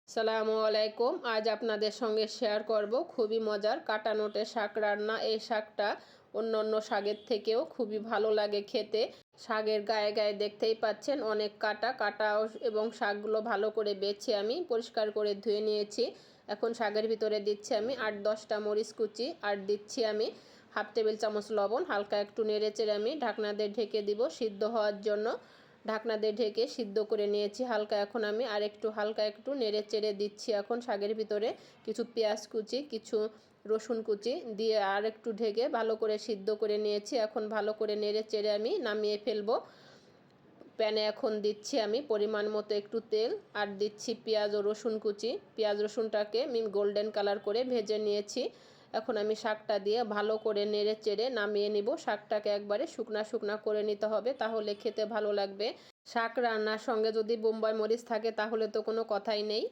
সালামু আলাইকুম। আজ আপনাদের সঙ্গে শেয়ার করব খুবই মজার কাটা নোটে শাক রান্না। এই শাকটা অন্য শাকের থেকেও খুবই ভালো লাগে খেতে। শাকের গায়ে গায়ে দেখতেই পাচ্ছেন অনেক কাটা কাটা এবং শাকগুলো ভালো করে বেছে আমি পরিষ্কার করে ধুয়ে নিয়েছি। এখন শাকের ভিতরে দিচ্ছি আমি 8-10টা মরিচ কুচি, আর দিচ্ছি আমি হাফ টেবিল চামচ লবণ। হালকা একটু নেড়ে চেড়ে আমি ঢাকনা দিয়ে ঢেকে দিব সিদ্ধ হওয়ার জন্য। ঢাকনা দিয়ে ঢেকে সিদ্ধ করে নিয়েছি হালকা। এখন আমি হালকা একটু নেড়ে চেড়ে দিচ্ছি এখন শাকের ভিতরে কিছু পেঁয়াজ কুচি, কিছু রসুন কুচি দিয়ে আর একটু ঢেকে ভালো করে সিদ্ধ করে নিয়েছি। এখন ভালো করে নেড়ে চেড়ে আমি নামিয়ে ফেলবো। প্যানে এখন দিচ্ছি আমি পরিমাণ মতো একটু তেল, আর দিচ্ছি পেঁয়াজ ও রসুন কুচি। পেঁয়াজ রসুনটাকে আমি গোল্ডেন কালার করে ভেজে নিয়েছি। এখন আমি শাকটা দিয়ে ভালো করে নেড়ে চেড়ে নামিয়ে নিব। শাকটাকে একবারে শুকনা শুকনা করে নিতে হবে, তাহলে খেতে ভালো লাগবে। শাক রান্নার সঙ্গে যদি বোম্বাই মরিচ থাকে তাহলে তো কোনো কথাই নেই।